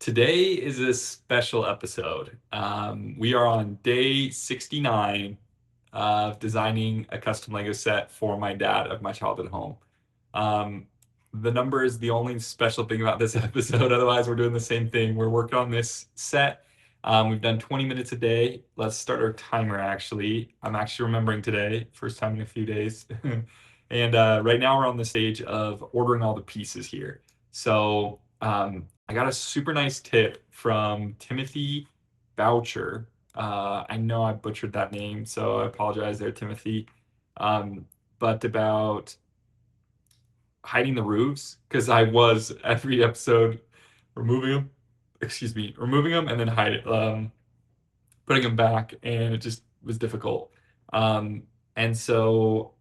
Today is a special episode. We are on day 69 of designing a custom Lego set for my dad of my childhood home. Um, the number is the only special thing about this episode. Otherwise, we're doing the same thing. We're working on this set. We've done 20 minutes a day. Let's start our timer, actually. I'm actually remembering today, first time in a few days. And right now, we're on the stage of ordering all the pieces here. So I got a super nice tip from Timothy Boucher. I know I butchered that name, so I apologize there, Timothy. Um, but about hiding the roofs, because I was every episode removing them, removing them and then putting them back, and it just was difficult. Um, and so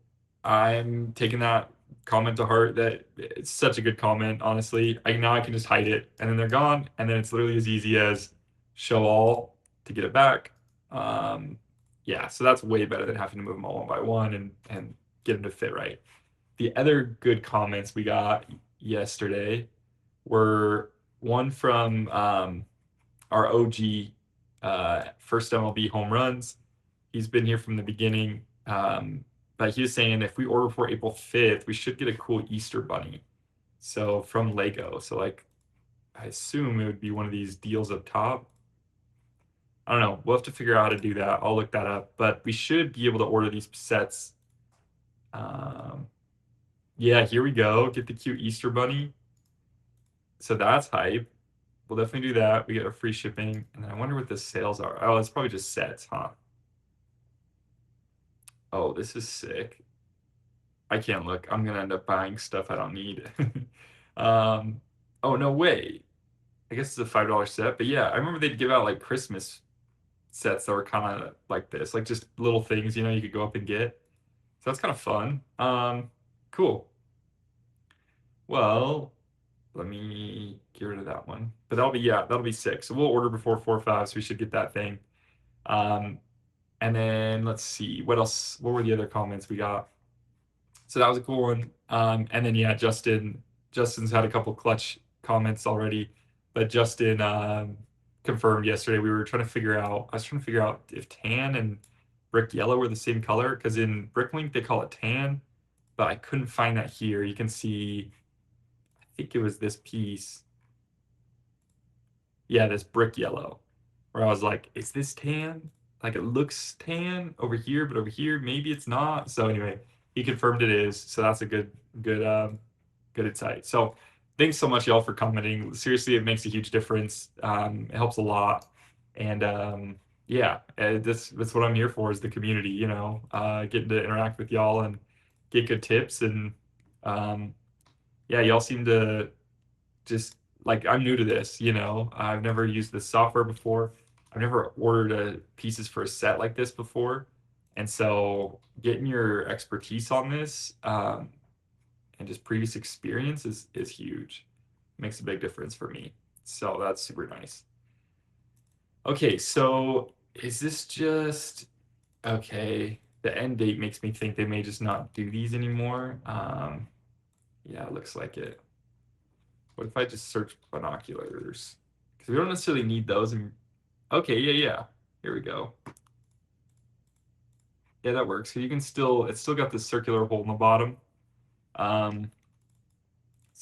I'm taking that comment to heart. That it's such a good comment, honestly. Now I can just hide it, and then they're gone, and then it's literally as easy as show all to get it back. Yeah, so that's way better than having to move them all one by one and get them to fit right. The other good comments we got yesterday were one from our OG first MLB home runs. He's been here from the beginning. But he was saying if we order before April 5th, we should get a cool Easter bunny. So from Lego. So like I assume it would be one of these deals up top. I don't know. We'll have to figure out how to do that. I'll look that up. But we should be able to order these sets. Yeah, here we go. Get the cute Easter bunny. So that's hype. We'll definitely do that. We get a free shipping. And then I wonder what the sales are. Oh, it's probably just sets, huh? Oh, this is sick. I can't look. I'm gonna end up buying stuff I don't need. um, oh no way. I guess it's a $5 set, but yeah, I remember they'd give out like Christmas sets that were kind of like this, like just little things, you could go up and get. So that's kind of fun. Cool. Well, let me get rid of that one. But that'll be 6. So we'll order before 4 or 5, so we should get that thing. Um, and then let's see what else. What were the other comments we got? So that was a cool one. And then yeah, Justin's had a couple clutch comments already, but Justin confirmed yesterday. I was trying to figure out if tan and brick yellow were the same color, because in Bricklink they call it tan, but I couldn't find that here. You can see, I think it was this piece. Yeah, this brick yellow, where I was like, is this tan? Like it looks tan over here, but over here maybe it's not. So anyway, he confirmed it is. So that's a good insight. So thanks so much, y'all, for commenting. Seriously, it makes a huge difference. It helps a lot. And yeah, that's what I'm here for, is the community, getting to interact with y'all and get good tips. And yeah, y'all seem to just like, I'm new to this, I've never used this software before. I've never ordered pieces for a set like this before. And so getting your expertise on this and just previous experience is huge. It makes a big difference for me. So that's super nice. Okay, so is this just okay? The end date makes me think they may just not do these anymore. Yeah, it looks like it. What if I just search binoculars? Because we don't necessarily need those. Okay, yeah. Here we go. Yeah, that works. So you can it's still got this circular hole in the bottom. So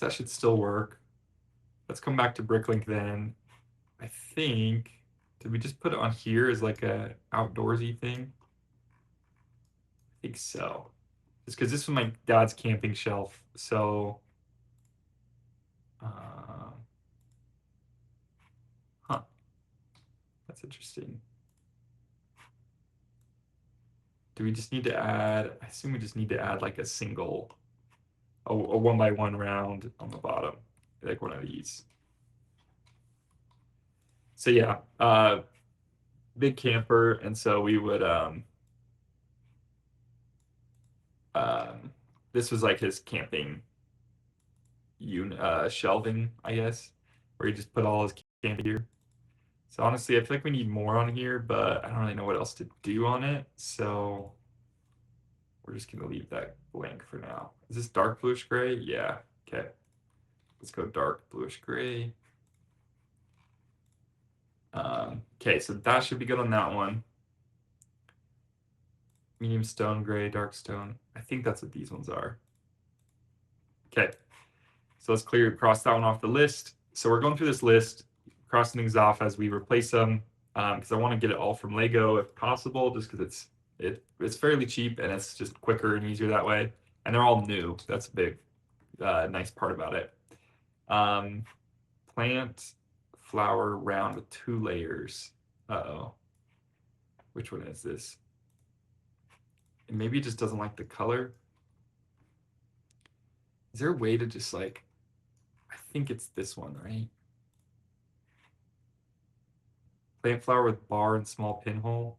that should still work. Let's come back to Bricklink then. I think, did we just put it on here as like a outdoorsy thing? I think so. Just because this was my dad's camping shelf. So, uh, huh, that's interesting. Do we just need to add, I assume we just need to add like a single, a 1x1 round on the bottom, like one of these. So yeah, big camper, and so we would um this was like his camping shelving, I guess, where he just put all his camping gear. So honestly, I feel like we need more on here, but I don't really know what else to do on it. So we're just gonna leave that blank for now. Is this dark bluish gray? Yeah. Okay. Let's go dark bluish gray. Okay, so that should be good on that one. Medium stone, gray, dark stone. I think that's what these ones are. Okay, so let's cross that one off the list. So we're going through this list, crossing things off as we replace them, because I want to get it all from Lego if possible, just because it's fairly cheap and it's just quicker and easier that way. And they're all new. That's a big, nice part about it. Um, Plant, flower, round with 2 layers. Uh-oh. Which one is this? And maybe it just doesn't like the color. Is there a way to just like, I think it's this one, right? Plant flower with bar and small pinhole.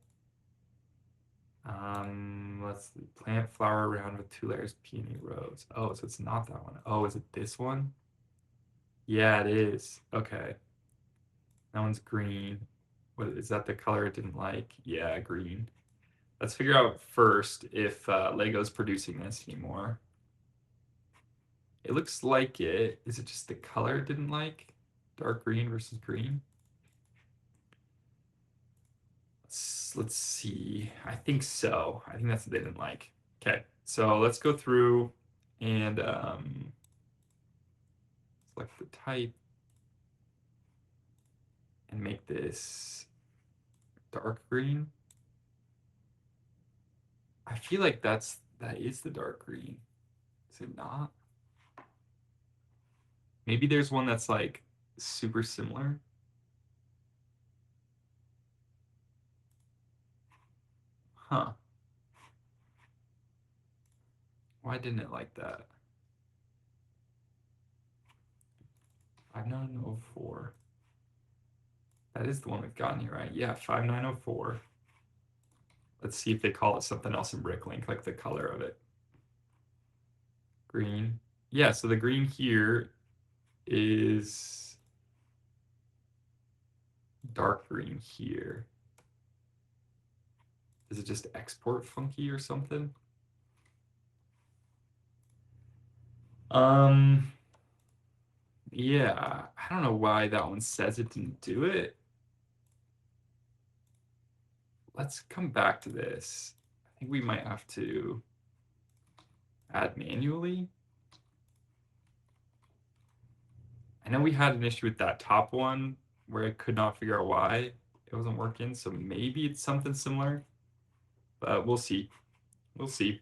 Let's see. Plant flower round with 2 layers, peony rose. Oh, so it's not that one. Oh, is it this one? Yeah, it is. Okay. That one's green. What is that the color it didn't like? Yeah, green. Let's figure out first if Lego's producing this anymore. It looks like it. Is it just the color it didn't like? Dark green versus green? Let's see. I think so. I think that's what they didn't like. Okay, so let's go through and select the type and make this dark green. I feel like that is the dark green. Is it not? Maybe there's one that's like super similar. Huh. Why didn't it like that? 5904. That is the one we've gotten here, right? Yeah, 5904. Let's see if they call it something else in Bricklink, like the color of it. Green. Yeah, so the green here is dark green here. Is it just export funky or something? Um, yeah, I don't know why that one says it didn't do it. Let's come back to this. I think we might have to add manually. I know we had an issue with that top one where I could not figure out why it wasn't working, so maybe it's something similar, but we'll see. We'll see.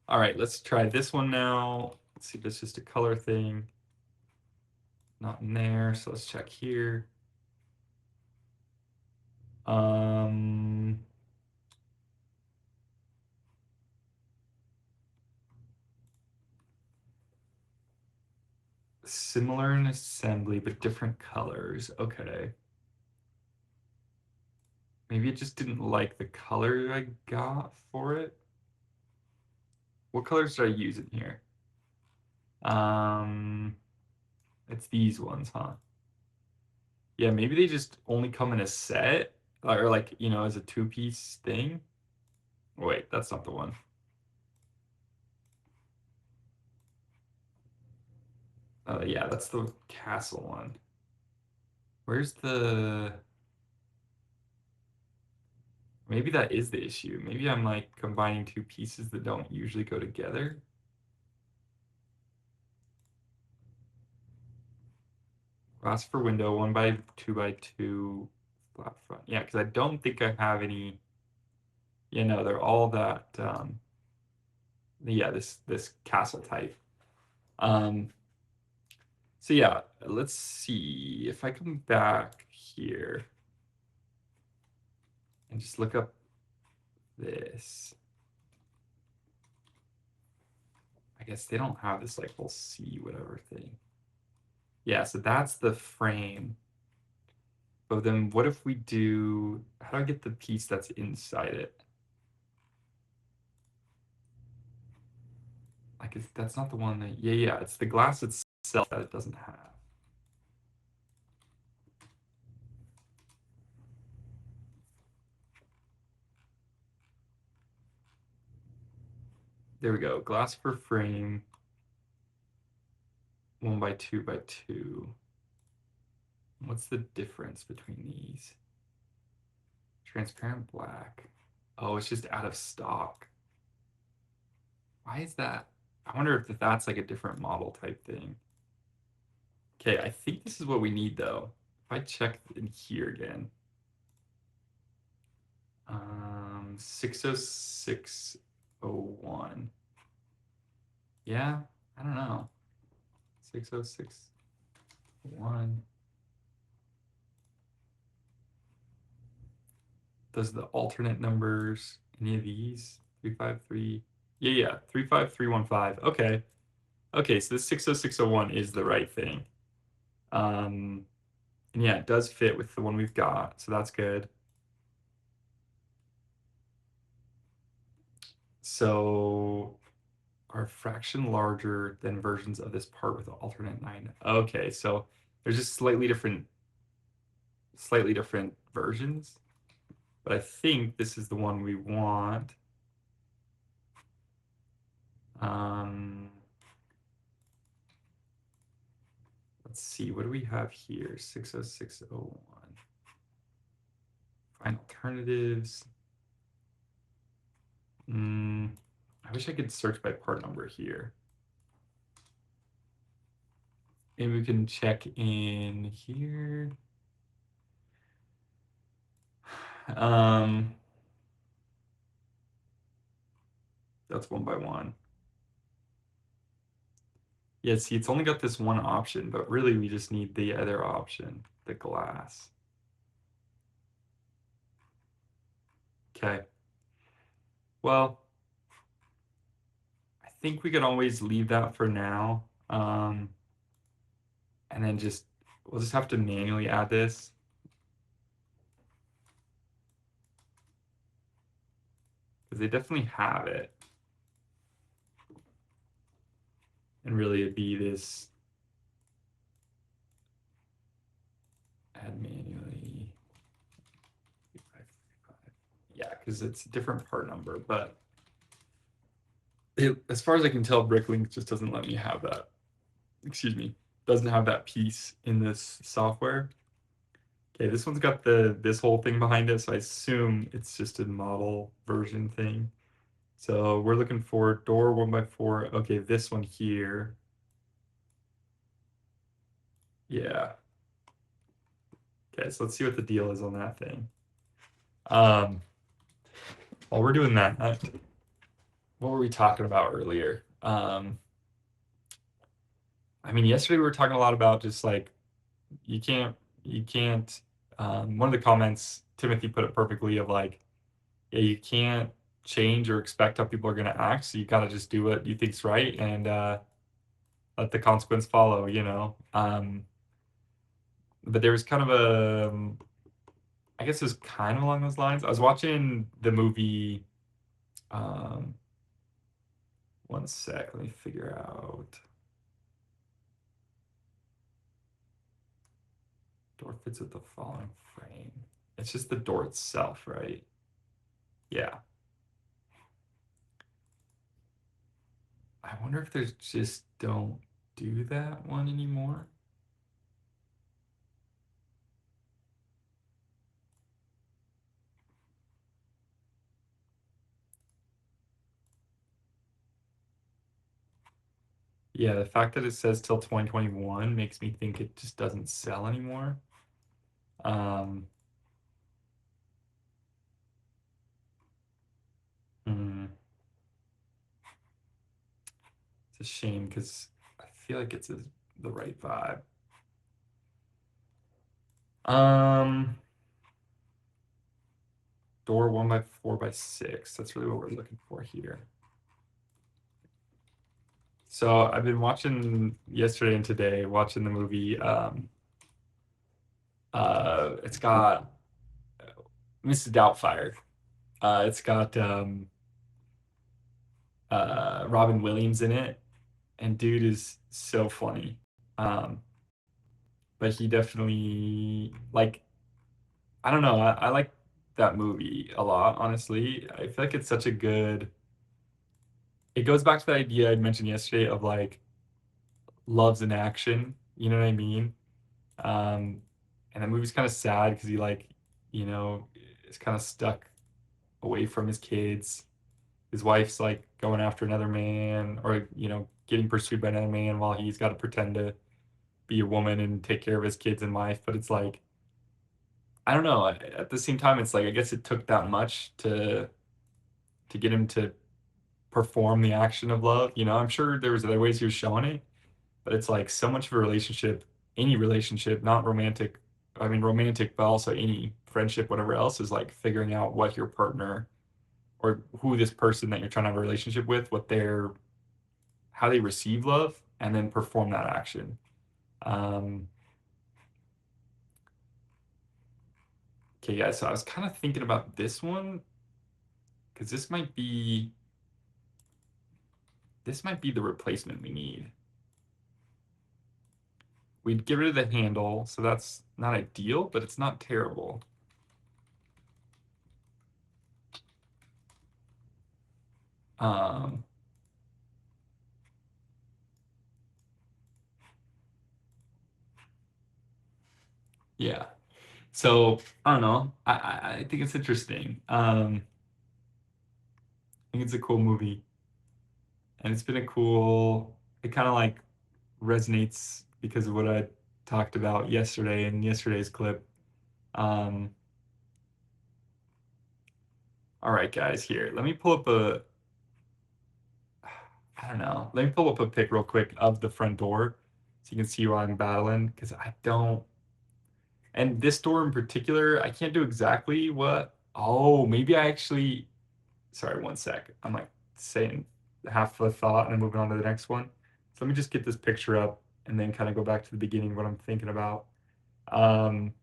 All right, let's try this one now. Let's see if it's just a color thing. Not in there, so let's check here. Um, Similar in assembly, but different colors. Okay. Maybe it just didn't like the color I got for it. What colors did I use in here? Um, it's these ones, huh? Yeah, maybe they just only come in a set, or like, as a two-piece thing. Wait, that's not the one. Yeah, that's the castle one. Where's the... Maybe that is the issue. Maybe I'm like combining two pieces that don't usually go together. Glass for window, 1x2x2 flat front. Yeah, because I don't think I have any, they're all that, yeah, this castle type. Um, so yeah, let's see if I come back here and just look up this. I guess they don't have this like whole C whatever thing. Yeah, so that's the frame. But then what if we do, how do I get the piece that's inside it? Like, that's not the one that, yeah, it's the glass itself that it doesn't have. There we go, glass per frame, 1x2x2. What's the difference between these? Transparent black. Oh, it's just out of stock. Why is that? I wonder if that's like a different model type thing. Okay, I think this is what we need though. If I check in here again. 60601. Yeah, I don't know. 6061. Does the alternate numbers, any of these? 353. Yeah, 35315. Okay. Okay, so this 60601 is the right thing. And yeah, it does fit with the one we've got, so that's good. So are fraction larger than versions of this part with the alternate 9? Okay, so there's just slightly different versions, but I think this is the one we want. Let's see, what do we have here? 60601. Find alternatives. I wish I could search by part number here. Maybe we can check in here. That's one by one. Yeah, see, it's only got this one option, but really we just need the other option, the glass. Okay. Well, I think we can always leave that for now. And then we'll just have to manually add this. Because they definitely have it. And really it'd be this add manually. Yeah, because it's a different part number, but as far as I can tell, Bricklink just doesn't let me have that. Excuse me, doesn't have that piece in this software. Okay, this one's got this whole thing behind it, so I assume it's just a model version thing. So we're looking for door 1x4. Okay, this one here. Yeah. Okay, so let's see what the deal is on that thing. While we're doing that, what were we talking about earlier? I mean, yesterday we were talking a lot about just like you can't one of the comments Timothy put it perfectly of like, yeah, you can't change or expect how people are going to act, so you gotta just do what you think's right and let the consequence follow, you know. But there was kind of I guess it was kind of along those lines. I was watching the movie. One sec, let me figure out. Door fits with the following frame. It's just the door itself, right? Yeah. I wonder if there's just don't do that one anymore. Yeah, the fact that it says till 2021 makes me think it just doesn't sell anymore. Hmm. It's a shame because I feel like it's the right vibe. Door 1x4x6. That's really what we're looking for here. So I've been watching yesterday and today, watching the movie. It's got Mrs. Doubtfire. It's got Robin Williams in it, and dude is so funny. But he definitely like I don't know. I like that movie a lot, honestly. I feel like it's such a good. It goes back to the idea I mentioned yesterday of like loves in action. You know what I mean? Um, And the movie's kind of sad because he like, you know, is kind of stuck away from his kids. His wife's like going after another man, or getting pursued by another man while he's got to pretend to be a woman and take care of his kids and wife. But it's like, I don't know. At the same time, it's like I guess it took that much to get him to perform the action of love. I'm sure there was other ways he was showing it, but it's like so much of a relationship, any relationship, not romantic. I mean, romantic, but also any friendship, whatever else, is like figuring out what your partner or who this person that you're trying to have a relationship with, how they receive love, and then perform that action. Um, okay, yeah. So I was kind of thinking about this one because this might be the replacement we need. We'd get rid of the handle, so that's not ideal, but it's not terrible. Um, yeah. So I don't know. I think it's interesting. I think it's a cool movie, and it's been a cool. It kind of like resonates because of what I talked about yesterday in yesterday's clip. Um, all right, guys, here. Let me pull up I don't know. Let me pull up a pic real quick of the front door so you can see why I'm battling because I don't. And this door in particular, I can't do exactly what. Oh, maybe I actually. Sorry, one sec. I'm like saying half a thought and then moving on to the next one. So let me just get this picture up and then kind of go back to the beginning of what I'm thinking about. Um,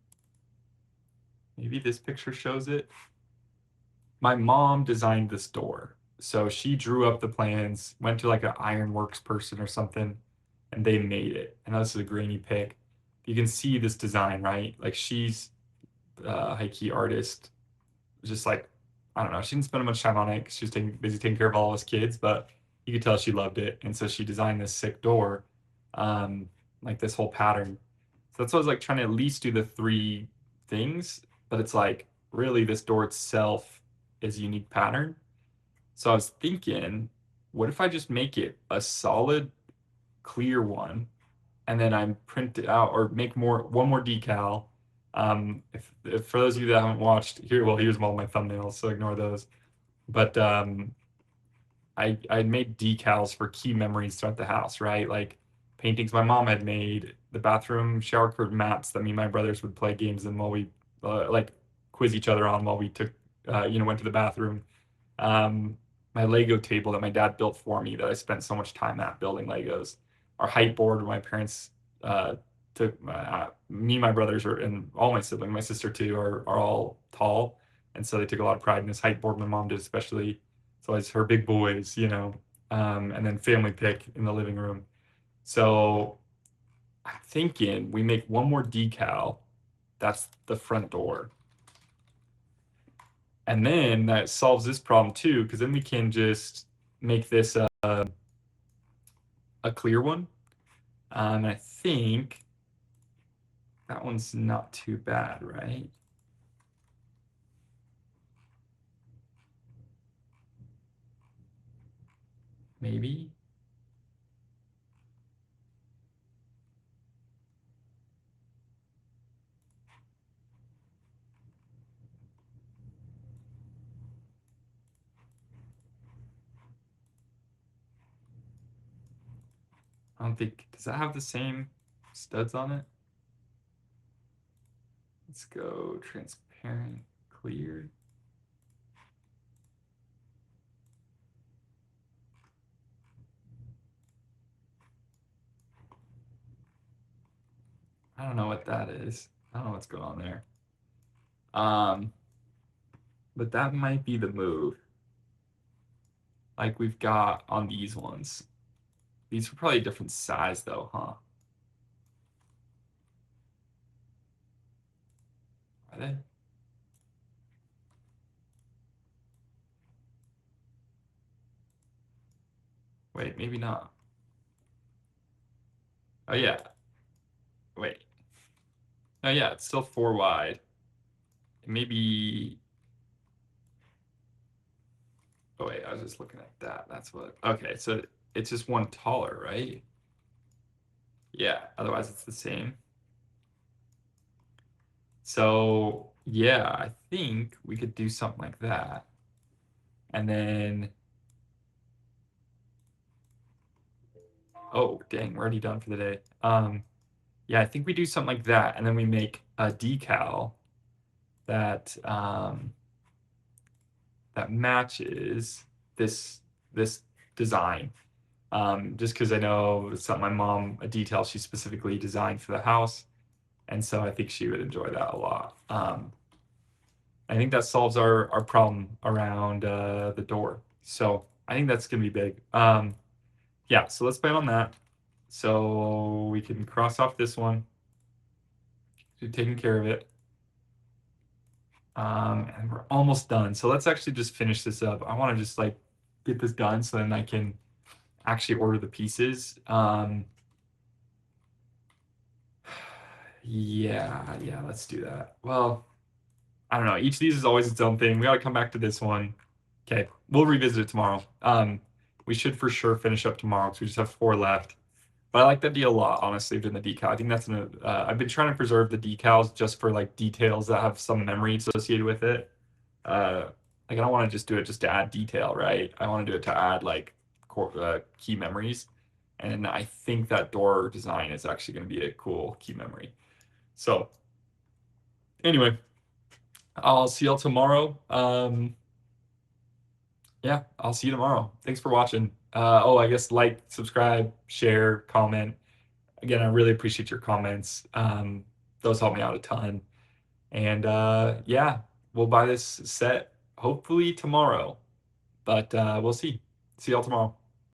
Maybe this picture shows it. My mom designed this door. So she drew up the plans, went to like an ironworks person or something, and they made it. And this is a grainy pic. You can see this design, right? Like she's a high key artist, just like I don't know. She didn't spend much time on it because she was busy taking care of all of us kids, but you could tell she loved it, and so she designed this sick door, um, like this whole pattern. So that's why I was like trying to at least do the three things, but it's like really this door itself is a unique pattern. So I was thinking, what if I just make it a solid clear one and then I print it out or make one more decal. If for those of you that haven't watched here, well, here's all my thumbnails, so ignore those. But I made decals for key memories throughout the house, right? Like paintings my mom had made, the bathroom shower curtain maps that me and my brothers would play games in while we like quiz each other on while we took went to the bathroom. um, my Lego table that my dad built for me that I spent so much time at building Legos. Our height board where my parents took me, my brothers, and all my siblings, my sister too, are all tall, and so they took a lot of pride in this height board. My mom did especially. So it's her big boys, and then family pick in the living room. So I'm thinking we make one more decal. That's the front door. And then that solves this problem too, because then we can just make this a clear one. And I think that one's not too bad, right? Maybe. I don't think, does that have the same studs on it? Let's go transparent, clear. I don't know what that is. I don't know what's going on there. Um, but that might be the move. Like we've got on these ones. These are probably a different size though, huh? Are they? Wait, maybe not. Oh yeah. Wait. Oh yeah, it's still 4 wide. Maybe. Oh wait, I was just looking at that. That's what. Okay, so it's just one taller, right? Yeah. Otherwise, it's the same. So yeah, I think we could do something like that. And then, oh dang, we're already done for the day. Yeah, I think we do something like that, and then we make a decal that that matches this this design. Just because I know it's not my mom, a detail she specifically designed for the house, and so I think she would enjoy that a lot. I think that solves our problem around the door. So I think that's gonna be big. Yeah, so let's plan on that. So we can cross off this one. We've taken care of it. And we're almost done. So let's actually just finish this up. I want to just like get this done so then I can actually order the pieces. Yeah, let's do that. Well, I don't know. Each of these is always its own thing. We got to come back to this one. Okay, we'll revisit it tomorrow. We should for sure finish up tomorrow because we just have 4 left. But I like that deal a lot, honestly, than the decal. I think that's I've been trying to preserve the decals just for like details that have some memory associated with it. Uh, like I don't want to just do it just to add detail, right? I want to do it to add like key memories. And I think that door design is actually going to be a cool key memory. So anyway, I'll see y'all tomorrow. Yeah, I'll see you tomorrow. Thanks for watching. Oh, I guess like, subscribe, share, comment. Again, I really appreciate your comments. Those help me out a ton. And yeah, we'll buy this set hopefully tomorrow, but we'll see. See y'all tomorrow.